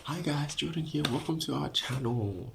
Hi guys, Jordan here. Welcome to our channel.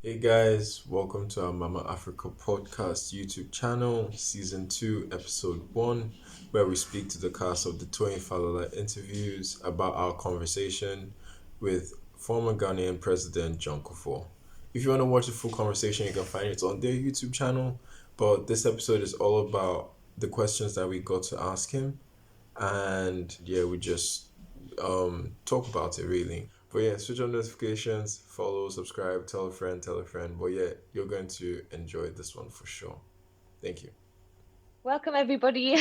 Hey guys, welcome to our Mama Africa podcast YouTube channel, season 2, episode 1, where we speak to the cast of the Toyin Falala interviews about our conversation with former Ghanaian President John Kufuor. If you want to watch the full conversation, you can find it on their YouTube channel. But this episode is all about the questions that we got to ask him, and yeah, we just talk about it really. But yeah, switch on notifications, follow, subscribe, tell a friend, tell a friend. But yeah, you're going to enjoy this one for sure. Thank you. Welcome, everybody.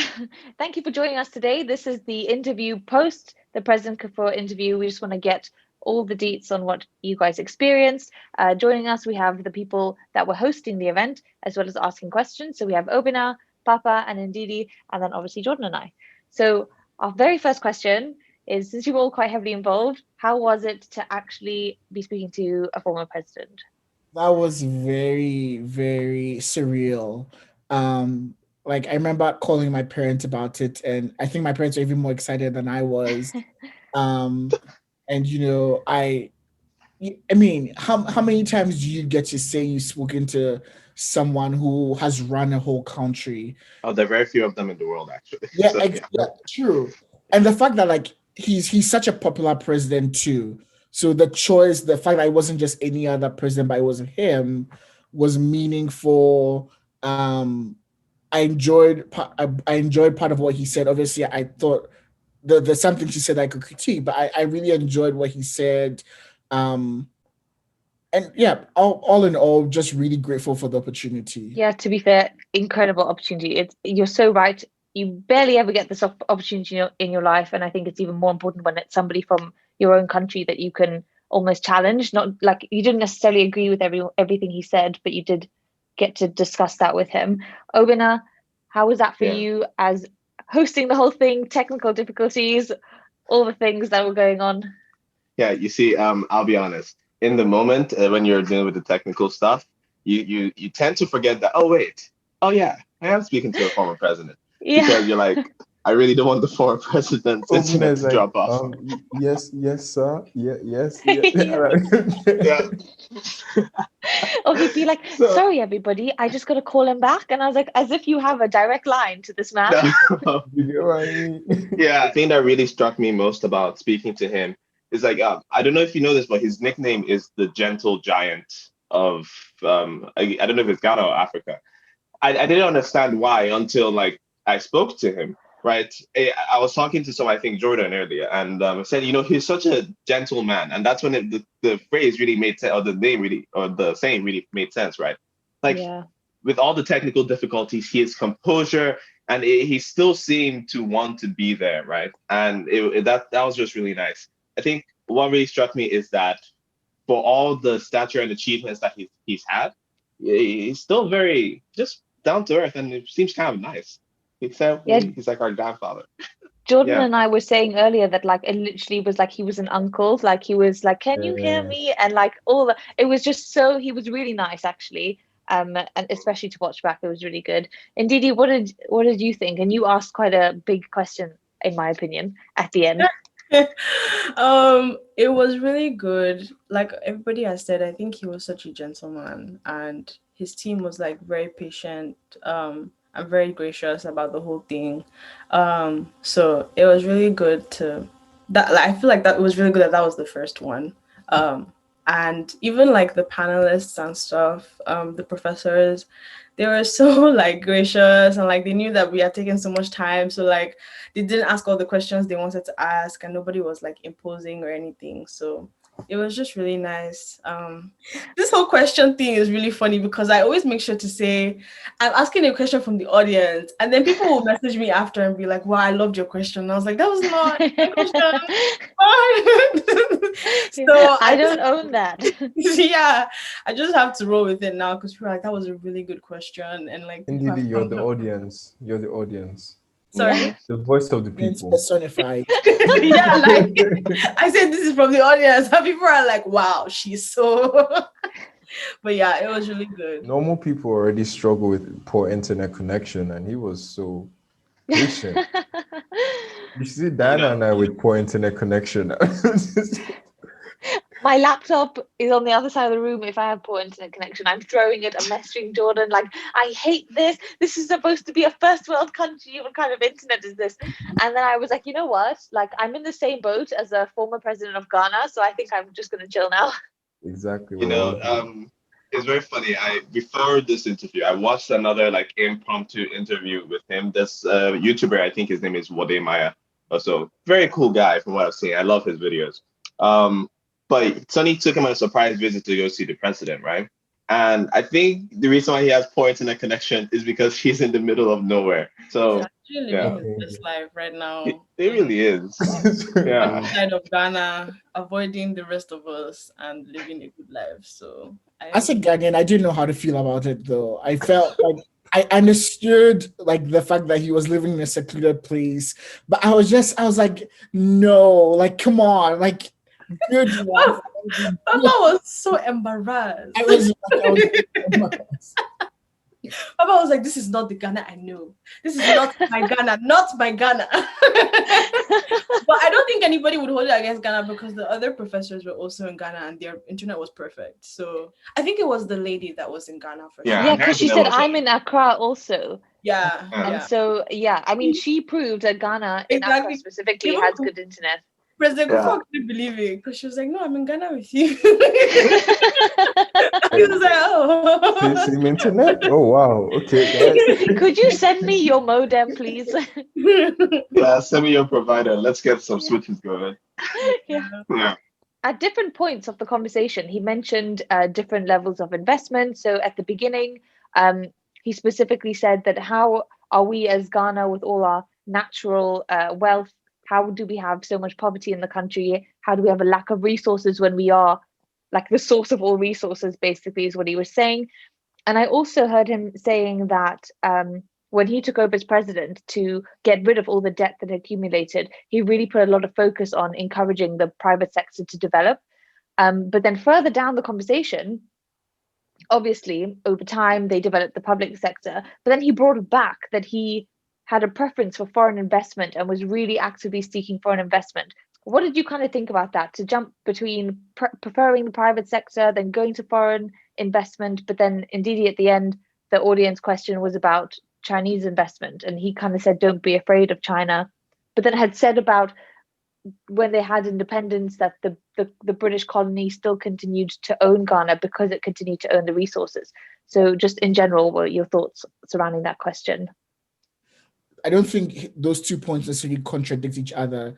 Thank you for joining us today. This is the interview post the President Kufuor interview. We just want to get all the deets on what you guys experienced. Joining us, we have the people that were hosting the event, as well as asking questions. So we have Obina, Papa, and Ndidi, and then obviously Jordan and I. So our very first question is, since you're all quite heavily involved, how was it to actually be speaking to a former president? That was very, very surreal. Um, like I remember calling my parents about it, and I think my parents were even more excited than I was. Um, and I mean, how many times do you get to say you've spoken to someone who has run a whole country? Oh, there are very few of them in the world, actually. Yeah, So yeah. yeah, true. And the fact that like he's such a popular president too. So the choice, the fact that it wasn't just any other president, but it was him, was meaningful. I enjoyed part of what he said. Obviously, I thought there's something he said I could critique, but I really enjoyed what he said. Um, and yeah, all in all, just really grateful for the opportunity. Yeah, to be fair, incredible opportunity. You're so right. You barely ever get this opportunity in your life, and I think it's even more important when it's somebody from your own country that you can almost challenge. Not like you didn't necessarily agree with everything he said, but you did get to discuss that with him. Obina, how was that for Yeah. you as hosting the whole thing, technical difficulties, all the things that were going on? Yeah, you see, I'll be honest. In the moment, when you're dealing with the technical stuff, you tend to forget that. Oh wait, oh yeah, I am speaking to a former president Yeah. because you're like, I really don't want the former president's Obina internet is to like, drop off. yes, sir. Yeah, yes, yeah. Yeah. Or he'd be like, So sorry, everybody, I just got to call him back. And I was like, as if you have a direct line to this man. no. You get what I mean? Yeah, the thing that really struck me most about speaking to him is like, I don't know if you know this, but his nickname is the Gentle Giant of I don't know if it's Ghana or Africa. I didn't understand why until like I spoke to him, right? I was talking to I think Jordan earlier, and said, he's such a gentle man, and that's when the phrase really made sense, or the name really, or the saying really made sense, right? Like Yeah. with all the technical difficulties, his composure, and he still seemed to want to be there, right? And that was just really nice. I think what really struck me is that for all the stature and achievements that he's had, he's still very just down to earth, and it seems kind of nice. Yeah. He's like our grandfather. Jordan Yeah, and I were saying earlier that like it literally was like he was an uncle. Like he was like, can you hear Yeah. me? And like all the, it was just so, he was really nice actually. And especially to watch back, it was really good. And Didi, what did you think? And you asked quite a big question, in my opinion, at the end. It was really good. Like everybody has said, I think he was such a gentleman, and his team was like very patient, and very gracious about the whole thing. So it was really good to that. Like, I feel like that it was really good that that was the first one. And even like the panelists and stuff, the professors, they were so like gracious, and like they knew that we had taken so much time, so like they didn't ask all the questions they wanted to ask, and nobody was like imposing or anything. So it was just really nice. This whole question thing is really funny because I always make sure to say I'm asking a question from the audience, and then people will message me after and be like, wow, I loved your question. And I was like, that was not my question. So I don't own that. yeah, I just have to roll with it now because people are like, that was a really good question, and like people Indeed, have you're the thumbs up. audience. You're the audience. Yeah. Sorry. The voice of the It's people. personified. Yeah, like I said, this is from the audience. And people are like, wow, she's so But yeah, it was really good. Normal people already struggle with poor internet connection, and he was so patient. You see You Diana know, and I with poor internet connection. My laptop is on the other side of the room. If I have poor internet connection, I'm throwing it. I'm messaging Jordan like, I hate this. This is supposed to be a first world country. What kind of internet is this? And then I was like, you know what? Like, I'm in the same boat as a former president of Ghana, so I think I'm just gonna chill now. Exactly, you we're know, all here. it's very funny. I before this interview, I watched another like impromptu interview with him. This YouTuber, I think his name is Wode Maya. Also, very cool guy from what I've seen. I love his videos. Um, but Sonny took him on a surprise visit to go see the president, right? And I think the reason why he has poor internet connection is because he's in the middle of nowhere. He's So actually living yeah, his best life right it, now it in really is. one Yeah. side of Ghana, avoiding the rest of us and living a good life. So I As a envy. Ghanaian, I didn't know how to feel about it though. I felt like I understood like the fact that he was living in a secluded place, but I was like, no, like come on, like good one. Papa was so embarrassed. I was like, I was Papa was like, "This is not the Ghana I know. This is not my Ghana, not my Ghana." But I don't think anybody would hold it against Ghana because the other professors were also in Ghana and their internet was perfect. So I think it was the lady that was in Ghana for Yeah, Yeah, sure. and her because she internet said was I'm in Accra also. Yeah, yeah. And yeah. so, yeah, I mean, she proved that Ghana in Accra Exactly. specifically Even has good internet. President Yeah. Kufuor couldn't believe it because she was like, "No, I'm in Ghana with you." He Hey, was like, "Oh." same internet? Oh wow. Okay, guys. Could you send me your modem, please? Yeah, send me your provider. Let's get some Yeah. switches going. Yeah. Yeah. At different points of the conversation, he mentioned different levels of investment. So at the beginning, um, he specifically said that how are we as Ghana with all our natural wealth? How do we have so much poverty in the country? How do we have a lack of resources when we are like the source of all resources, basically, is what he was saying. And I also heard him saying that when he took over as president to get rid of all the debt that had accumulated, he really put a lot of focus on encouraging the private sector to develop. But then further down the conversation, obviously, over time, they developed the public sector. But then he brought it back that he had a preference for foreign investment and was really actively seeking foreign investment. What did you kind of think about that? To jump between preferring the private sector, then going to foreign investment, but then indeed at the end, the audience question was about Chinese investment, and he kind of said, "Don't be afraid of China," but then had said about when they had independence that the British colony still continued to own Ghana because it continued to own the resources. So, just in general, what are your thoughts surrounding that question? I don't think those 2 points necessarily contradict each other.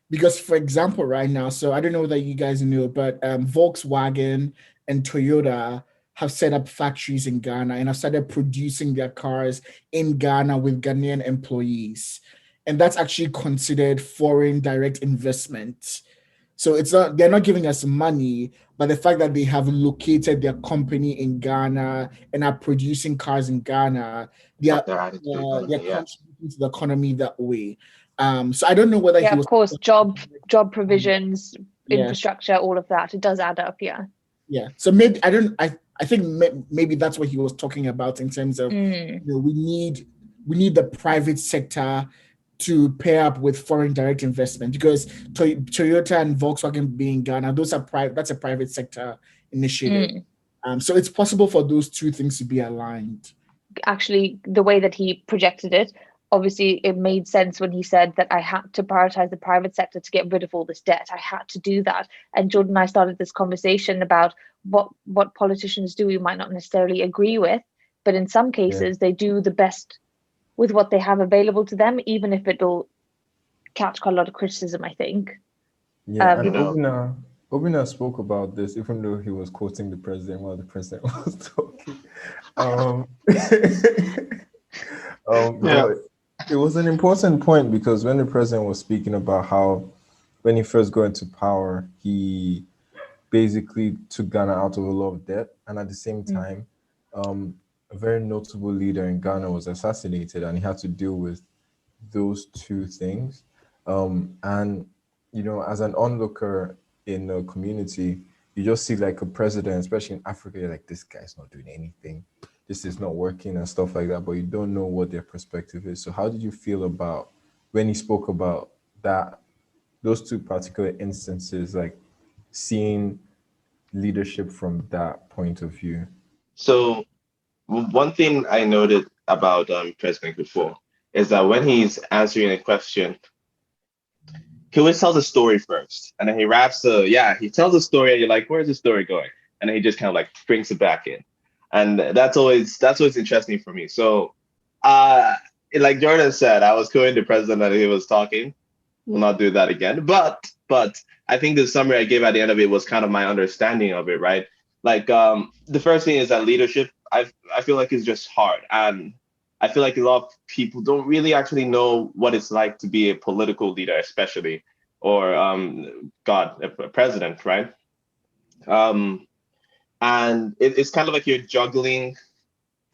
Because, for example, right now, so I don't know that you guys know, but Volkswagen and Toyota have set up factories in Ghana and have started producing their cars in Ghana with Ghanaian employees. And that's actually considered foreign direct investment. So it's not they're not giving us money, but the fact that they have located their company in Ghana and are producing cars in Ghana, they Up are their added to the they're economy. Yeah. contributing to the economy that way. So I don't know whether Yeah, he of was course, job provisions, yeah infrastructure, all of that. It does add up. Yeah. yeah. So maybe I don't I think maybe that's what he was talking about in terms of Mm, we need the private sector to pair up with foreign direct investment because Toyota and Volkswagen being Ghana, those are private. That's a private sector initiative. mm. So it's possible for those two things to be aligned. Actually, the way that he projected it, obviously, it made sense when he said that I had to prioritize the private sector to get rid of all this debt. I had to do that. And Jordan and I started this conversation about what politicians do we might not necessarily agree with, but in some Yeah. cases, they do the best with what they have available to them, even if it'll catch quite a lot of criticism, I think. Yeah, and You Um, know. Obina spoke about this, even though he was quoting the president while the president was talking. Um, Yeah. but it was an important point because when the president was speaking about how when he first got into power, he basically took Ghana out of a lot of debt, and at the same mm, time, a very notable leader in Ghana was assassinated, and he had to deal with those two things. And as an onlooker in the community, you just see like a president, especially in Africa, you're like, this guy's not doing anything. This is not working and stuff like that, but you don't know what their perspective is. So how did you feel about when he spoke about that, those two particular instances, like seeing leadership from that point of view? So one thing I noted about President Kufuor is that when he's answering a question, he always tells a story first, and then he wraps he tells a story, and you're like, where's the story going? And then he just kind of like brings it back in, and that's always interesting for me. So, uh, like Jordan said, I was quoting the president that he was talking. Will not do that again. But I think the summary I gave at the end of it was kind of my understanding of it, right? Like the first thing is that leadership, I feel like is just hard. And I feel like a lot of people don't really actually know what it's like to be a political leader, especially, or a president, right? Um, and it's kind of like you're juggling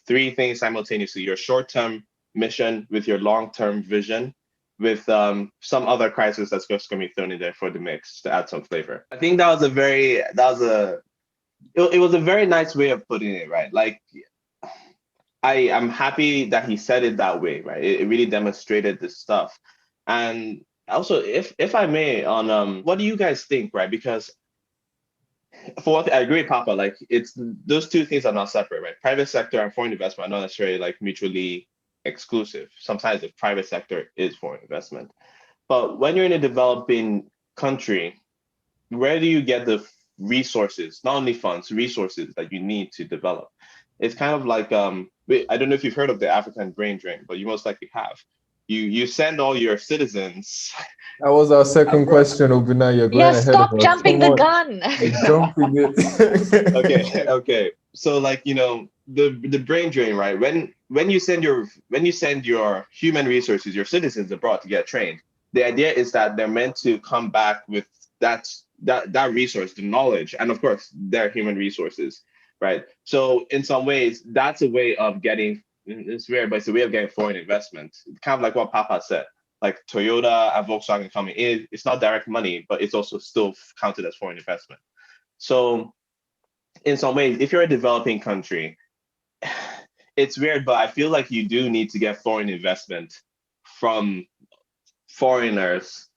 three things simultaneously: your short-term mission with your long-term vision, with some other crisis that's just going to be thrown in there for the mix to add some flavor. I think it was a very nice way of putting it, right? Like I'm happy that he said it that way, right? It really demonstrated this stuff. And also, if I may, on what do you guys think, right? Because for what I agree with Papa, like it's those two things are not separate, right? Private sector and foreign investment are not necessarily like mutually exclusive. Sometimes the private sector is foreign investment. But when you're in a developing country, where do you get the resources, not only funds, resources that you need to develop? It's kind of like I don't know if you've heard of the African brain drain, but you most likely have. You send all your citizens. That was our second question, Obina. You're going Yeah, ahead of stop us. jumping Come the on. gun. You're jumping it. Okay. So like the brain drain, right? When you send your human resources, your citizens abroad to get trained, the idea is that they're meant to come back with that resource, the knowledge, and of course their human resources, right? So in some ways, that's a way of getting. It's weird, but it's a way of getting foreign investment. Kind of like what Papa said, like Toyota and Volkswagen coming in. It's not direct money, but it's also still counted as foreign investment. So in some ways, if you're a developing country, it's weird, but I feel like you do need to get foreign investment from foreigners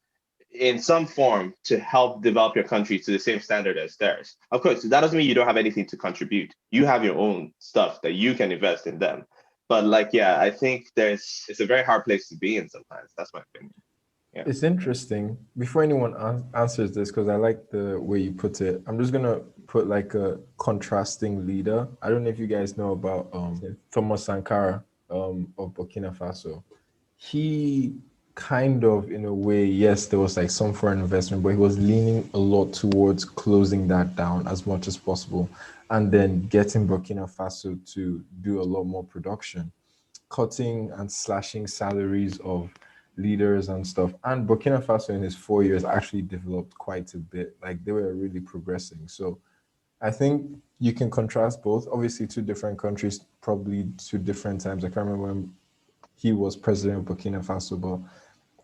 in some form to help develop your country to the same standard as theirs. Of course, that doesn't mean you don't have anything to contribute. You have your own stuff that you can invest in them. But like, yeah, I think it's a very hard place to be in sometimes. That's my opinion. Yeah. It's interesting. Before anyone answers this, because I like the way you put it, I'm just gonna put like a contrasting leader. I don't know if you guys know about Thomas Sankara of Burkina Faso. He kind of, in a way, yes, there was like some foreign investment, but he was leaning a lot towards closing that down as much as possible, and then getting Burkina Faso to do a lot more production, cutting and slashing salaries of leaders and stuff. And Burkina Faso in his 4 years actually developed quite a bit. Like they were really progressing. So I think you can contrast both. Obviously, two different countries, probably two different times. I can't remember when he was president of Burkina Faso, but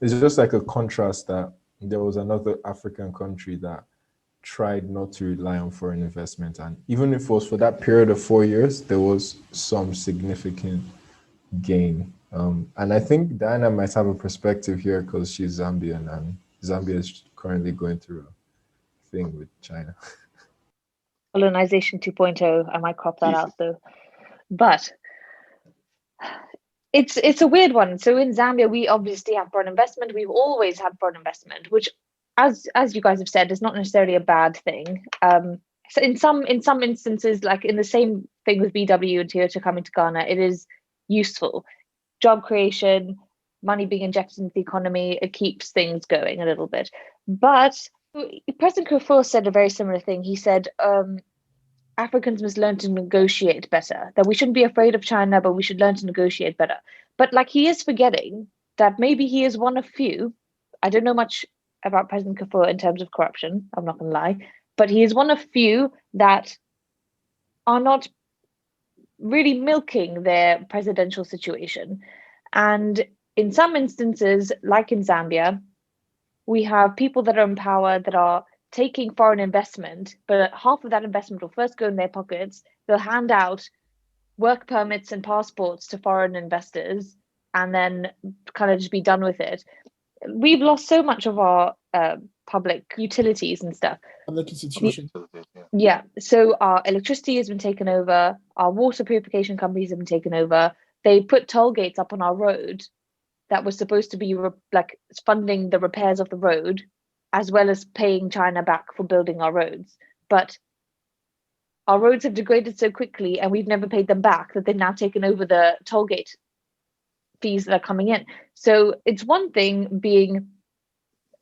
it's just like a contrast that there was another African country that tried not to rely on foreign investment. And even if it was for that period of 4 years, there was some significant gain. And I think Diana might have a perspective here because she's Zambian and Zambia is currently going through a thing with China. Colonization 2.0. I might crop that out though. But it's a weird one. So in Zambia, we obviously have foreign investment. We've always had foreign investment, which, as you guys have said, is not necessarily a bad thing. So in some instances, like in the same thing with VW and Toyota coming to Ghana, it is useful. Job creation, money being injected into the economy, it keeps things going a little bit. But President Kufuor said a very similar thing. He said, Africans must learn to negotiate better, that we shouldn't be afraid of China, but we should learn to negotiate better. But like he is forgetting that maybe he is one of few. I don't know much about President Kufuor in terms of corruption, I'm not going to lie, but he is one of few that are not really milking their presidential situation. And in some instances, like in Zambia, we have people that are in power that are taking foreign investment, but half of that investment will first go in their pockets. They'll hand out work permits and passports to foreign investors and then kind of just be done with it. We've lost so much of our public utilities and stuff. Public institution. Yeah, so our electricity has been taken over, our water purification companies have been taken over. They put toll gates up on our road that was supposed to be like funding the repairs of the road, as well as paying China back for building our roads. But our roads have degraded so quickly and we've never paid them back that they've now taken over the toll gate fees that are coming in. So it's one thing being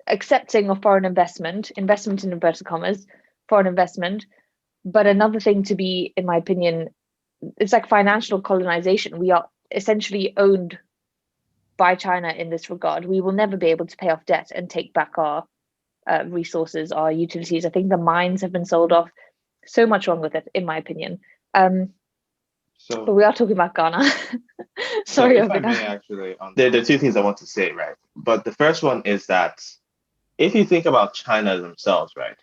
accepting of foreign investment in inverted commas, foreign investment, but another thing to be, in my opinion, it's like financial colonization. We are essentially owned by China in this regard. We will never be able to pay off debt and take back our resources, our utilities. I think the mines have been sold off. So much wrong with it, in my opinion. But we are talking about Ghana. Sorry, so if I may, actually, there are two things I want to say, right? But the first one is that if you think about China themselves, right?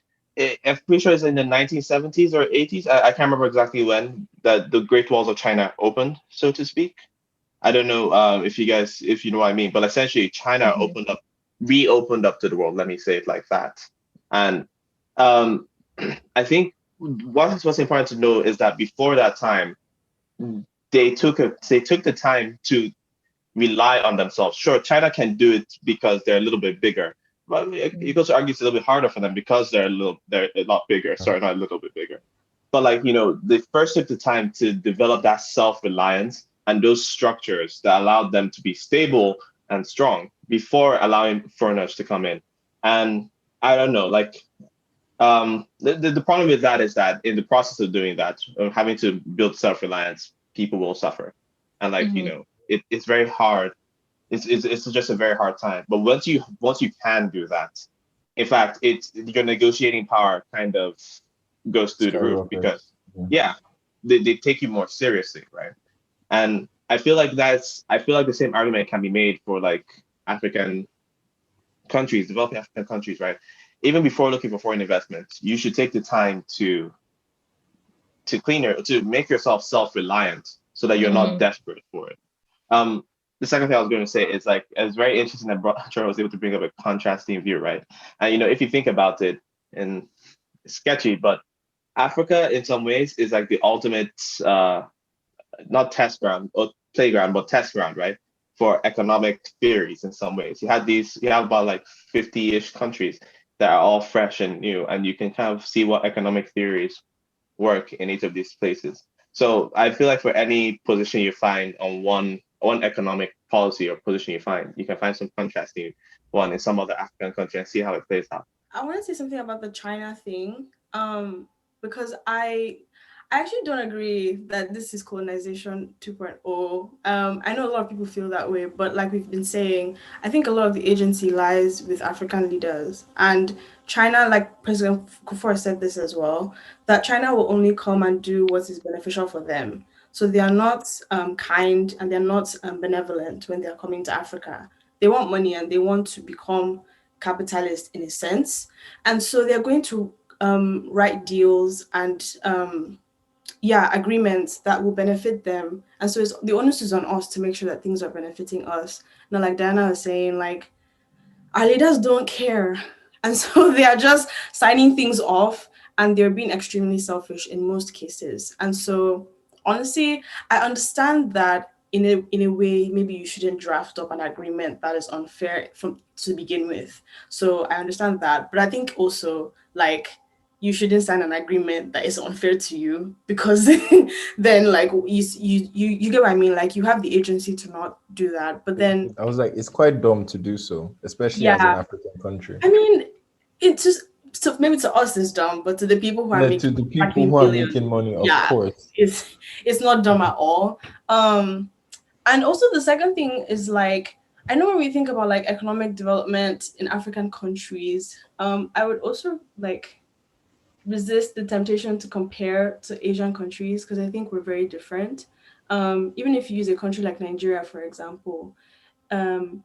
I'm pretty sure it's in the 1970s or 80s. I can't remember exactly when that the Great Walls of China opened, so to speak. I don't know if you know what I mean, but essentially China reopened up to the world. Let me say it like that. And I think what's important to know is that before that time, they took the time to rely on themselves. Sure, China can do it because they're a little bit bigger, but you could argue it's a little bit harder for them because they're a lot bigger. Sorry, not a little bit bigger. But they first took the time to develop that self-reliance and those structures that allowed them to be stable and strong before allowing foreigners to come in. And I don't know, the problem with that is that in the process of doing that, of having to build self-reliance, people will suffer. And it's very hard. It's just a very hard time. But once you can do that, in fact, it's your negotiating power kind of goes through the roof because they take you more seriously, right? And I feel like the same argument can be made for African countries, developing African countries, right? Even before looking for foreign investments, you should take the time to make yourself self-reliant so that you're not desperate for it. The second thing I was going to say is it's very interesting that Trevor was able to bring up a contrasting view, right? And if you think about it, and it's sketchy, but Africa in some ways is like the ultimate not test ground or playground, but test ground, right? For economic theories in some ways. You have about 50-ish countries that are all fresh and new, and you can kind of see what economic theories work in each of these places. So I feel like for any position you find on one economic policy or position you can find some contrasting one in some other African country and see how it plays out. I want to say something about the China thing, because I actually don't agree that this is colonization 2.0. I know a lot of people feel that way, but like we've been saying, I think a lot of the agency lies with African leaders. And China, like President Kufuor said this as well, that China will only come and do what is beneficial for them. So they are not kind and they're not benevolent when they're coming to Africa. They want money and they want to become capitalist in a sense. And so they're going to write deals and agreements that will benefit them. And so the onus is on us to make sure that things are benefiting us. Now, like Diana was saying, our leaders don't care. And so they are just signing things off and they're being extremely selfish in most cases. And so honestly, I understand that in a way, maybe you shouldn't draft up an agreement that is unfair to begin with. So I understand that. But I think also you shouldn't sign an agreement that is unfair to you, because then you get what I mean? You have the agency to not do that. But then I was like, it's quite dumb to do so, especially as an African country. I mean, it's just maybe to us it's dumb, but to the people who are to the people who are making money, of course, it's not dumb at all. And also the second thing is I know when we think about economic development in African countries, I would also resist the temptation to compare to Asian countries, because I think we're very different. Even if you use a country like Nigeria, for example,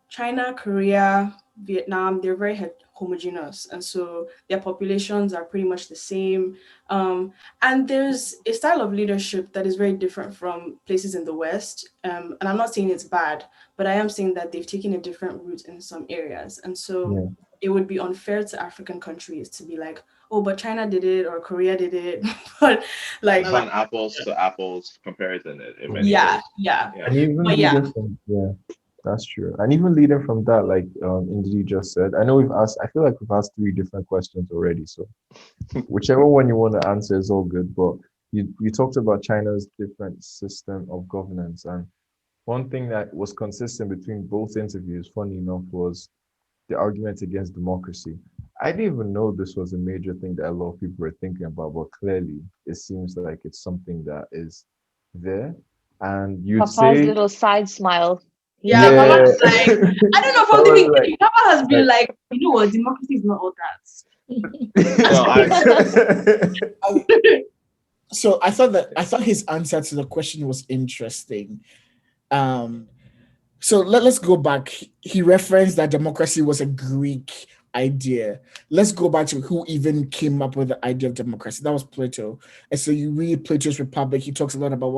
China, Korea, Vietnam, they're very homogeneous, and so their populations are pretty much the same. And there's a style of leadership that is very different from places in the West. And I'm not saying it's bad, but I am saying that they've taken a different route in some areas, and so Yeah. it would be unfair to African countries to be like, oh, but China did it or Korea did it, but like, It's not an apples to apples comparison in many yeah, ways. yeah, Yeah. And even but yeah, leading from yeah, that's true. And even leading from that, like Indie just said, I know we've asked. I feel like we've asked three different questions already. So whichever one you want to answer is all good. But you talked about China's different system of governance, and one thing that was consistent between both interviews, funny enough, was the argument against democracy. I didn't even know this was a major thing that a lot of people were thinking about, but clearly it seems like it's something that is there. And you'd Papa's say, little side smile. He yeah, gets Papa yeah, it. is like, I don't know, from the Papa's like, beginning, Papa has been like, like, you know what, democracy is not all No, I, so I thought his answer to the question was interesting. Um, so let's go back. He referenced that democracy was a Greek idea. Let's go back to who even came up with the idea of democracy. That was Plato. And so you read Plato's Republic, he talks a lot about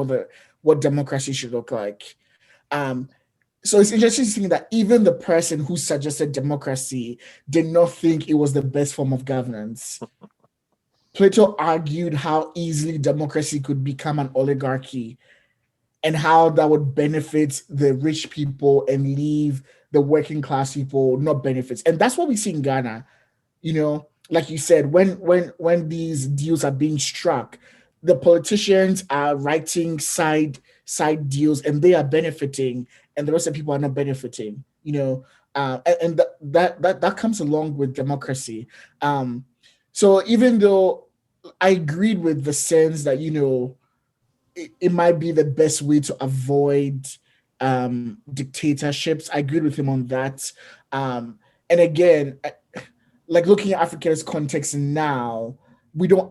what democracy should look like. Um, so it's interesting to see that even the person who suggested democracy did not think it was the best form of governance. Plato argued how easily democracy could become an oligarchy and how that would benefit the rich people and leave the working class people not benefits. And that's what we see in Ghana. Like you said, when these deals are being struck, the politicians are writing side deals and they are benefiting, and the rest of the people are not benefiting. And that comes along with democracy. So even though I agreed with the sense that it might be the best way to avoid dictatorships. I agreed with him on that. And again, like looking at Africa's context now,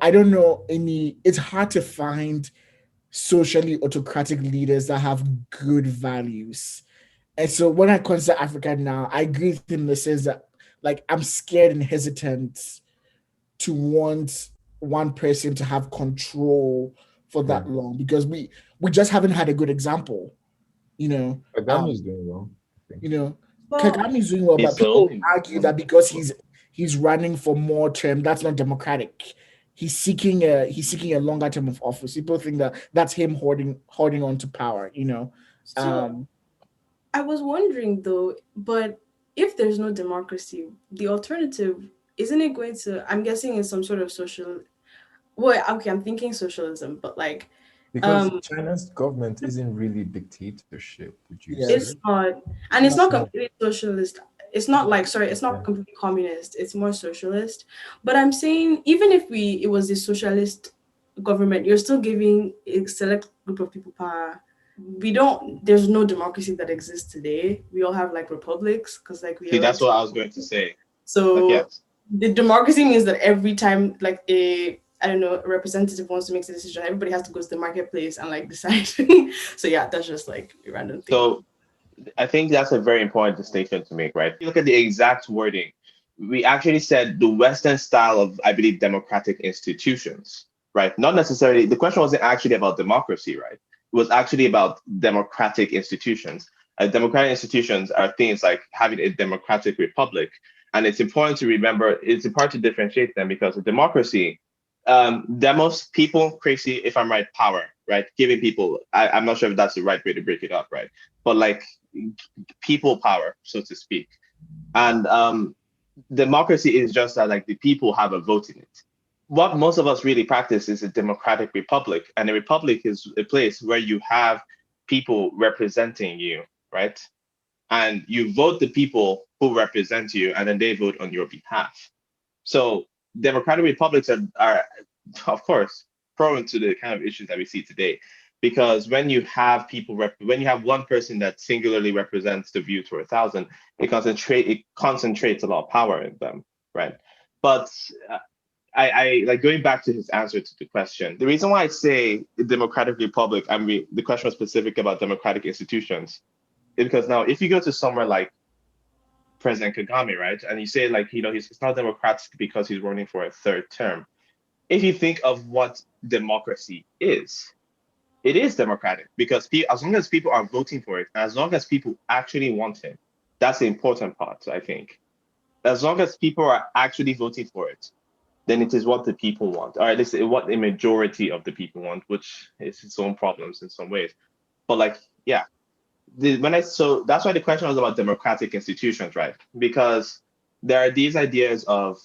I don't know any, it's hard to find socially autocratic leaders that have good values. And so when I consider Africa now, I agree with him in the sense that like I'm scared and hesitant to want one person to have control for yeah, that long because we just haven't had a good example. you know Kagame um is doing well, I think. you know well, Kagame is doing well, he's but so people argue that because he's running for more term, that's not democratic. He's seeking a longer term of office. People think that that's him holding on to power. so um I was wondering though, but if there's no democracy, the alternative, isn't it going to, I'm guessing it's some sort of social, well, okay, I'm thinking socialism, but like, Because um, China's government isn't really dictatorship, would you yeah, say? it's not, and it's It's not not. completely socialist. It's not like, sorry, it's Yeah. not completely communist. It's more socialist. But I'm saying, even if it was a socialist government, you're still giving a select group of people power. There's no democracy that exists today. We all have like republics because like we see, that's elect. what I was going to say. Like, So yes. the democracy means that every time like I don't know, a representative wants to make a decision, everybody has to go to the marketplace and like decide. So yeah, that's just like a random thing. So I think that's a very important distinction to make, right? If you look at the exact wording, we actually said the Western style of, I believe, democratic institutions, right? Not necessarily, the question wasn't actually about democracy, right? It was actually about democratic institutions. Democratic institutions are things like having a democratic republic. And it's important to remember, it's important to differentiate them because a democracy, demos, people, crazy, if I'm right, power, right? Giving people, I'm not sure if that's the right way to break it up, right? But like people power, so to speak. And democracy is just that like the people have a vote in it. What most of us really practice is a democratic republic, and a republic is a place where you have people representing you, right? And you vote the people who represent you, and then they vote on your behalf. So democratic republics are of course, prone to the kind of issues that we see today. Because when you have when you have one person that singularly represents the view to 1,000, it concentrates a lot of power in them, right? But I like going back to his answer to the question. The reason why I say democratic republic, I mean, the question was specific about democratic institutions. Because now, if you go to somewhere like President Kagame, right, and you say like, he's not democratic because he's running for a third term. If you think of what democracy is, it is democratic because as long as people are voting for it, and as long as people actually want him, that's the important part, I think. As long as people are actually voting for it, then it is what the people want, or at least what the majority of the people want, which is its own problems in some ways. But like, yeah, so that's why the question was about democratic institutions, right? Because there are these ideas of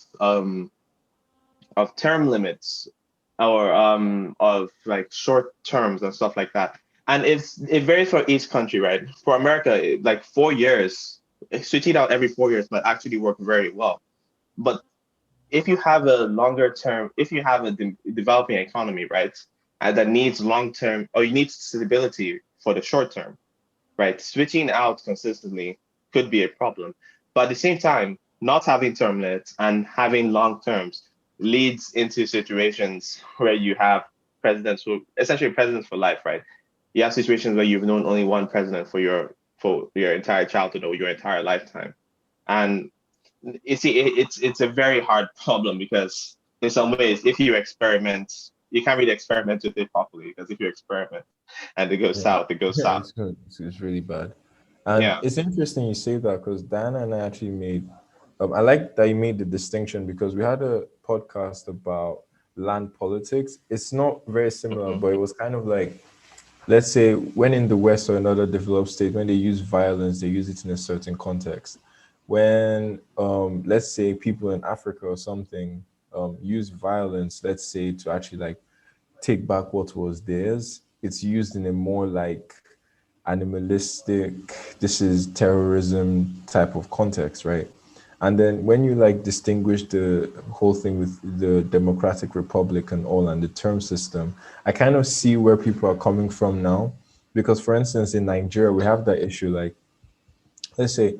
term limits or of like short terms and stuff like that. And it varies for each country, right? For America, like 4 years, switching out every 4 years might actually work very well. But if you have a longer term, if you have a developing economy, right, and that needs long term, or you need stability for the short term, right? Switching out consistently could be a problem. But at the same time, not having term limits and having long terms leads into situations where you have presidents who essentially presidents for life, right? You have situations where you've known only one president for your entire childhood or your entire lifetime. And you see, it's a very hard problem because in some ways, if you experiment, you can't really experiment with it properly because if you experiment and it goes Yeah, south, it goes yeah, south. it's good. It's really bad. And Yeah. it's interesting you say that because Diana and I actually made, I like that you made the distinction because we had a podcast about land politics. It's not very similar, Hmm. but it was kind of like, let's say, when in the West or another developed state, when they use violence, they use it in a certain context. When, let's say, people in Africa or something use violence, let's say, to actually like take back what was theirs, it's used in a more like animalistic, this is terrorism type of context, right? And then when you like distinguish the whole thing with the Democratic Republic and all and the term system, I kind of see where people are coming from now. Because for instance, in Nigeria, we have that issue like, let's say,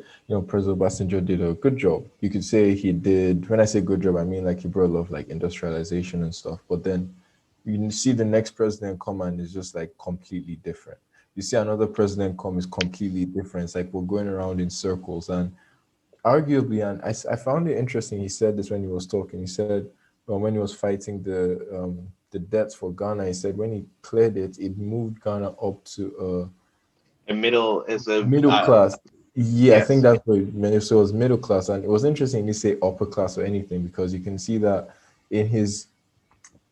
President Obasanjo did a good job. You could say he did, when I say good job, I mean like he brought a lot of like industrialization and stuff. But then you see the next president come and it's just like completely different. You see another president come is completely different. It's like we're going around in circles. And arguably, and I found it interesting. He said this when he was talking. He said when he was fighting the debts for Ghana, he said when he cleared it, it moved Ghana up to The middle is a middle class. Yeah, I think yes. that's what it meant. So it was middle class, and it was interesting you say upper class or anything because you can see that in his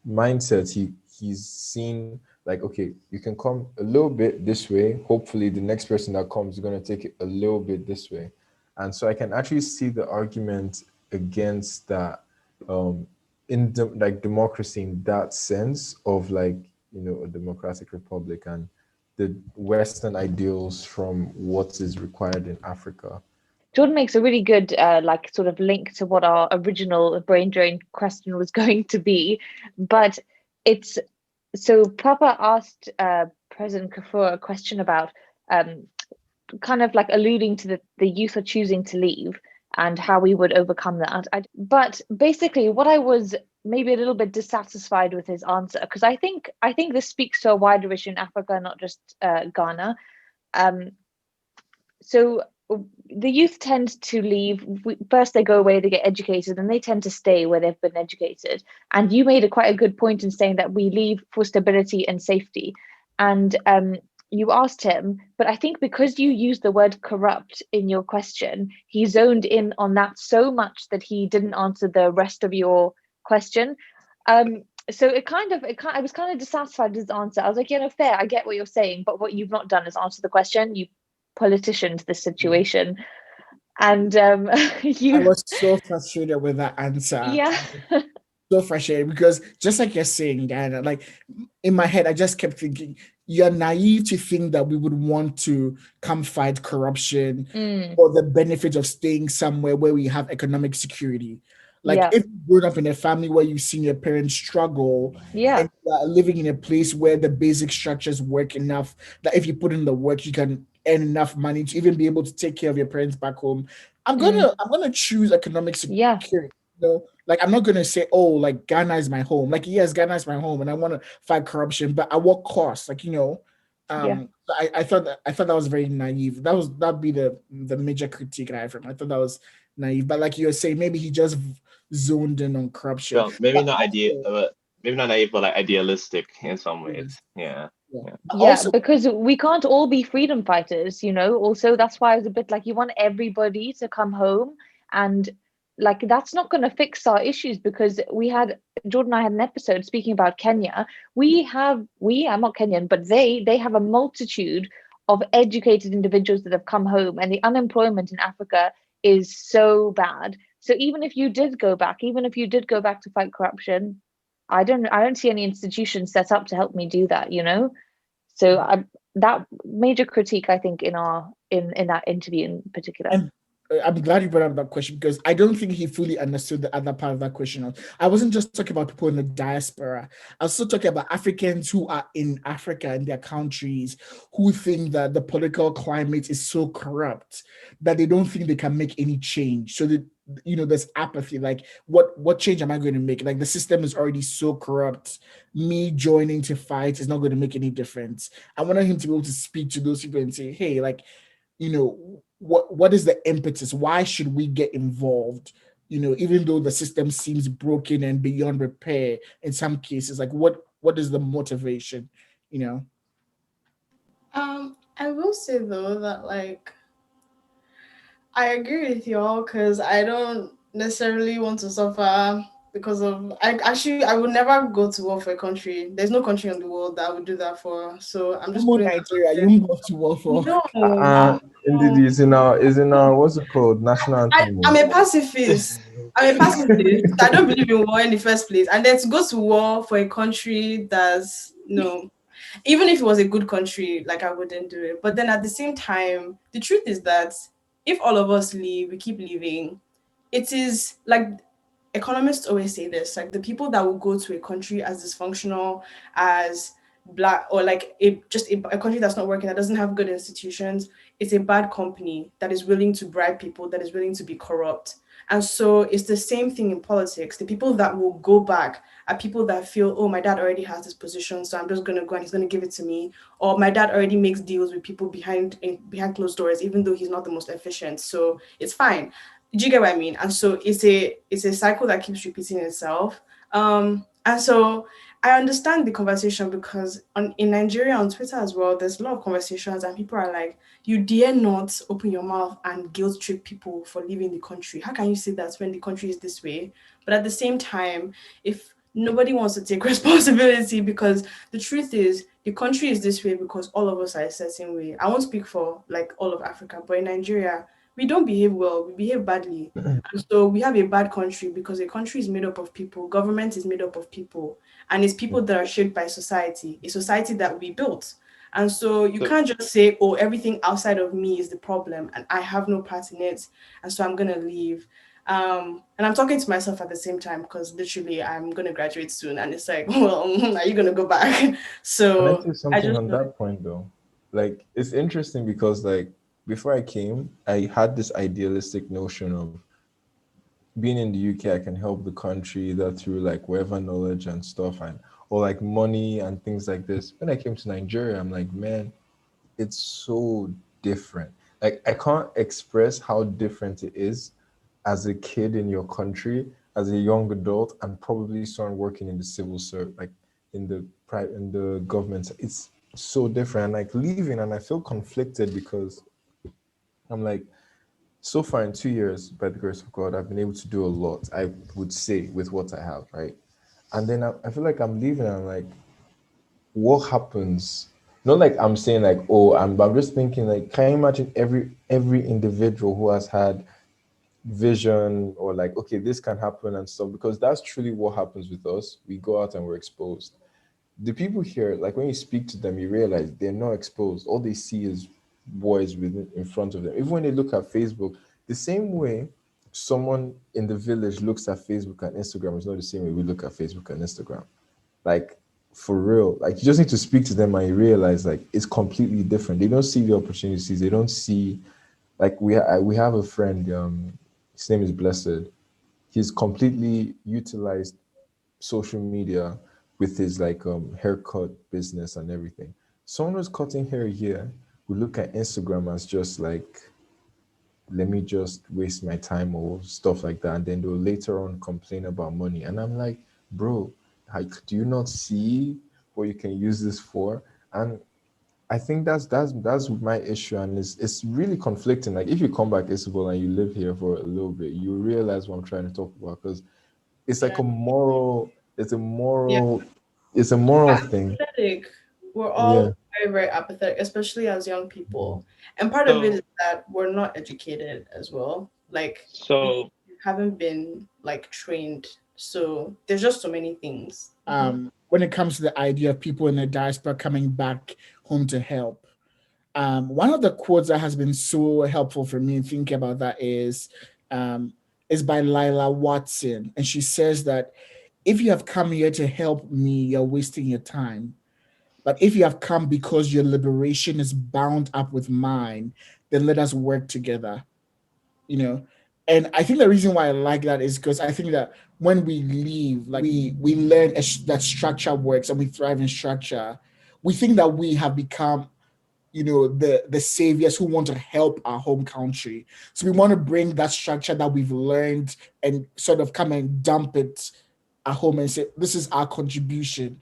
mindset, he's seen like, okay, you can come a little bit this way. Hopefully, the next person that comes is going to take it a little bit this way, and so I can actually see the argument against that, in like democracy in that sense of like a democratic republic and the Western ideals from what is required in Africa. Jordan makes a really good like sort of link to what our original brain drain question was going to be, but it's so Papa asked President Kufuor a question about um, kind of like alluding to the youth are choosing to leave and how we would overcome that. But basically, what I was maybe a little bit dissatisfied with his answer because I think this speaks to a wider issue in Africa, not just Ghana. Um, so the youth tend to leave. First they go away, they get educated, and they tend to stay where they've been educated. And you made quite a good point in saying that we leave for stability and safety. And you asked him, but I think because you used the word corrupt in your question, he zoned in on that so much that he didn't answer the rest of your question. So I was kind of dissatisfied with his answer. I was like, fair, I get what you're saying, but what you've not done is answer the question. You politicianed the situation, and I you, was so frustrated with that answer. yeah, So frustrated because just like you're saying, Diana, like in my head, I just kept thinking, you're naive to think that we would want to come fight corruption mm, for the benefit of staying somewhere where we have economic security. Like yeah, if you've grown up in a family where you've seen your parents struggle yeah, and you are living in a place where the basic structures work enough that if you put in the work, you can earn enough money to even be able to take care of your parents back home. I'm mm, gonna I'm gonna choose economic yeah, security. Like I'm not gonna say, oh, like Ghana is my home. Like yes, Ghana is my home, and I want to fight corruption, but at what cost? Like Yeah. I thought that was very naive. That'd be the major critique I have from him. I thought that was naive. But like you're saying, maybe he just zoned in on corruption. Well, maybe But not also, maybe not naive, but like idealistic in some ways. yes, Yeah, yeah. yeah. But Yeah, also, because we can't all be freedom fighters, you know. Also, that's why I was a bit like, you want everybody to come home, and like that's not going to fix our issues, because we had Jordan and I had an episode speaking about Kenya. I'm not Kenyan, but they have a multitude of educated individuals that have come home, and the unemployment in Africa is so bad. So even if you did go back to fight corruption, I don't see any institutions set up to help me do that, you know? So that major critique, I think, in that interview in particular. and I'm glad you brought up that question because I don't think he fully understood the other part of that question. I wasn't just talking about people in the diaspora. I was also talking about Africans who are in Africa in their countries who think that the political climate is so corrupt that they don't think they can make any change. So that there's apathy. Like, what change am I going to make? Like the system is already so corrupt. Me joining to fight is not going to make any difference. I wanted him to be able to speak to those people and say, hey, like, what is the impetus? Why should we get involved? Even though the system seems broken and beyond repair in some cases, like what is the motivation? You know, I will say though that like I agree with y'all because I don't necessarily want to suffer because of I would never go to war for a country. There's no country in the world that I would do that for. So I'm just More putting that out Nigeria, you there. won't go to war for. No, Indeed, no. is in our what's it called? National anthem. I'm Oh. a pacifist. I'm a pacifist. I don't believe in war in the first place. And then to go to war for a country that's no, even if it was a good country, like I wouldn't do it. But then at the same time, the truth is that if all of us leave, we keep leaving, it is like economists always say this, like the people that will go to a country as dysfunctional as black or like a country that's not working, that doesn't have good institutions, it's a bad company that is willing to bribe people, that is willing to be corrupt. And so it's the same thing in politics. The people that will go back are people that feel, oh, my dad already has this position, so I'm just gonna go and he's gonna give it to me. Or my dad already makes deals with people behind closed doors, even though he's not the most efficient. So it's fine. Do you get what I mean? And so it's a cycle that keeps repeating itself. And so I understand the conversation because in Nigeria on Twitter as well, there's a lot of conversations and people are like, you dare not open your mouth and guilt trip people for leaving the country. How can you say that when the country is this way? But at the same time, if nobody wants to take responsibility, because the truth is the country is this way because all of us are a certain way. I won't speak for like all of Africa, but in Nigeria, we don't behave well, we behave badly. And so we have a bad country because a country is made up of people, government is made up of people, and it's people that are shaped by society, a society that we built. And so you So can't just say, oh, everything outside of me is the problem and I have no part in it. And so I'm going to leave. And I'm talking to myself at the same time because literally I'm going to graduate soon. And it's like, well, are you going to go back? Can I So say I something just on feel like, that point though? Like it's interesting because like before I came, I had this idealistic notion of being in the UK, I can help the country either through like whatever knowledge and stuff and or like money and things like this. When I came to Nigeria, I'm like, man, it's so different. Like I can't express how different it is as a kid in your country, as a young adult, and probably someone working in the civil service, like in the government. It's so different. And like leaving, and I feel conflicted because I'm like, so far in 2 years, by the grace of God, I've been able to do a lot. I would say with what I have, right? And then I feel like I'm leaving. I'm like, what happens? Not like I'm saying like, oh, but I'm just thinking like, can you imagine every individual who has had vision or like, okay, this can happen and stuff because that's truly what happens with us. We go out and we're exposed. The people here, like when you speak to them, you realize they're not exposed. All they see is boys within in front of them. Even when they look at Facebook, the same way someone in the village looks at Facebook and Instagram is not the same way we look at Facebook and Instagram. Like for real, like you just need to speak to them and you realize like it's completely different. They don't see the opportunities. They don't see like we have a friend. His name is Blessed. He's completely utilized social media with his like haircut business and everything. someone who's cutting hair here would look at Instagram as just like, let me just waste my time or stuff like that. And then they'll later on complain about money. And I'm like, bro, like, do you not see what you can use this for? And I think that's my issue, and it's really conflicting. Like if you come back Isabel and you live here for a little bit, you realize what I'm trying to talk about because it's like Yeah. a moral, Yeah. it's a moral thing. Apathetic. We're Yeah. all very, very apathetic, especially as young people. And part of it So is that we're not educated as well. Like we so haven't been like trained. So there's just so many things. When it comes to the idea of people in the diaspora coming back home to help. One of the quotes that has been so helpful for me in thinking about that um, is by Lila Watson, and she says that if you have come here to help me, you're wasting your time. But if you have come because your liberation is bound up with mine, then let us work together. You know, and I think the reason why I like that is because I think that when we leave, like we learn that structure works and we thrive in structure. We think that we have become the saviors who want to help our home country, so we want to bring that structure that we've learned and sort of come and dump it at home and say this is our contribution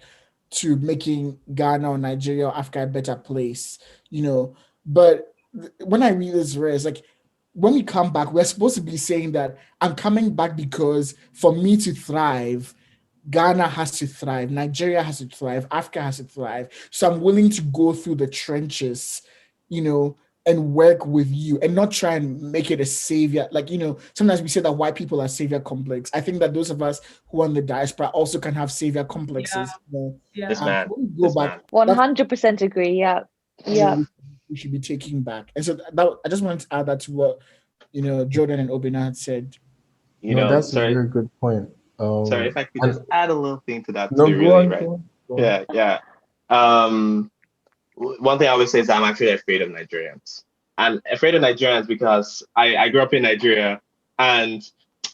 to making Ghana or Nigeria or Africa a better place. But when I read this verse, like when we come back, we're supposed to be saying that I'm coming back because for me to thrive, Ghana has to thrive, Nigeria has to thrive, Africa has to thrive. So I'm willing to go through the trenches, you know, and work with you and not try and make it a savior. Like, sometimes we say that white people are savior complex. I think that those of us who are in the diaspora also can have savior Yeah. complexes. this Yeah. man, When we go this back, man. that's 100% agree. Yeah. Yeah. something we should be taking back. And so I just wanted to add that to what, Jordan and Obina had said. No, that's a Sorry, very good point. sorry, if I could just And add a little thing to that no, too, go really, on, right? go on, go on. Yeah, yeah. Um, One thing I always say is that I'm actually afraid of Nigerians. I'm afraid of Nigerians because I grew up in Nigeria, and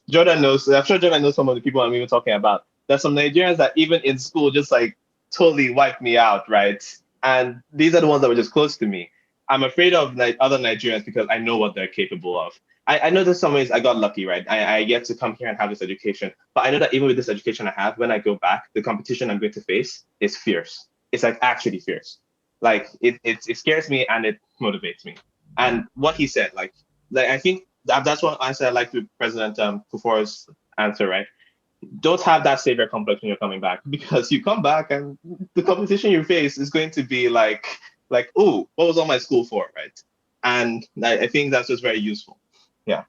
Jordan knows. I'm sure Jordan knows some of the people I'm even talking about. There's some Nigerians that even in school just like totally wiped me out, right? And these are the ones that were just close to me. I'm afraid of other Nigerians because I know what they're capable of. I know there's some ways I got lucky, right? I get to come here and have this education, but I know that even with this education I have, when I go back, the competition I'm going to face is fierce. It's like actually fierce. Like it scares me and it motivates me. And what he said, like I think that's one answer I like to President Kufuor's answer, right? Don't have that savior complex when you're coming back because you come back and the competition you face is going to be like, oh, what was all my school for, right? And I think that's just very useful. Yeah.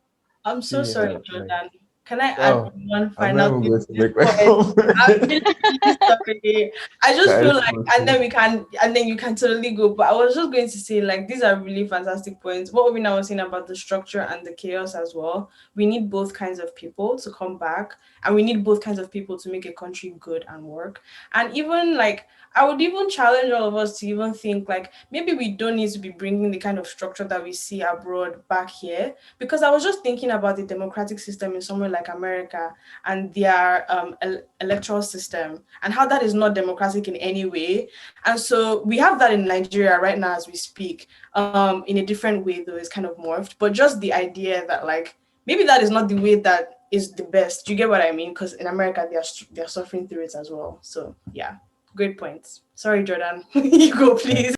I'm so sorry, Yeah, like, Jordan. Can I add oh, one I'm final never thing going to to this make my point? I'm comment. really sorry. I just That feel is like, so and true. then and then you can totally go. But I was just going to say, like, these are really fantastic points. What Obina was saying about the structure and the chaos as well. We need both kinds of people to come back, and we need both kinds of people to make a country good and work. And even like, I would even challenge all of us to even think like maybe we don't need to be bringing the kind of structure that we see abroad back here, because I was just thinking about the democratic system in somewhere like America and their electoral system and how that is not democratic in any way. And so we have that in Nigeria right now as we speak, in a different way though, it's kind of morphed. But just the idea that like maybe that is not the way that is the best. Do you get what I mean? Because in America they're suffering through it as well. So yeah, great points. Sorry, Jordan, you go please.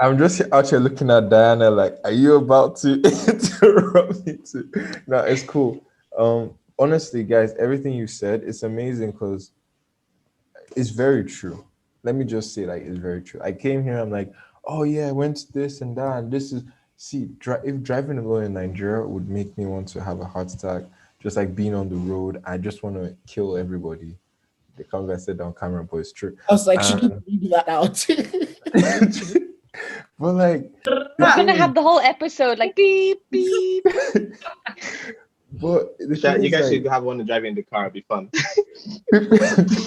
I'm just out here looking at Diana like, are you about to interrupt me too? No, it's cool. Honestly, guys, everything you said, it's amazing because it's very true. Let me just say, like, it's very true. I came here, I'm like, oh yeah, I went to this and that, and this is see, if driving alone in Nigeria would make me want to have a heart attack, just like being on the road, I just want to kill everybody. They come and said on camera, but it's true. I was like, should And you leave that out? but like the We're thing gonna is, have the whole episode like beep beep. but the thing You is guys like should have one to drive in the car. It'd be fun.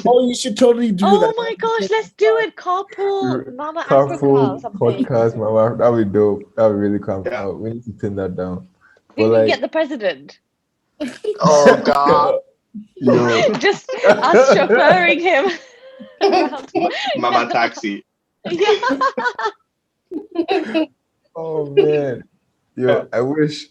Oh, you should totally do Oh that. my gosh, let's do it. Carpool Mama Africa or carpool something. podcast, my wife, that would be dope. That would really come Yeah. out. We need to pin that down. We But can like, get the president. Oh God. yo, Just us chauffeuring him around. Mama taxi. Yeah. Oh man. Yo, I wish.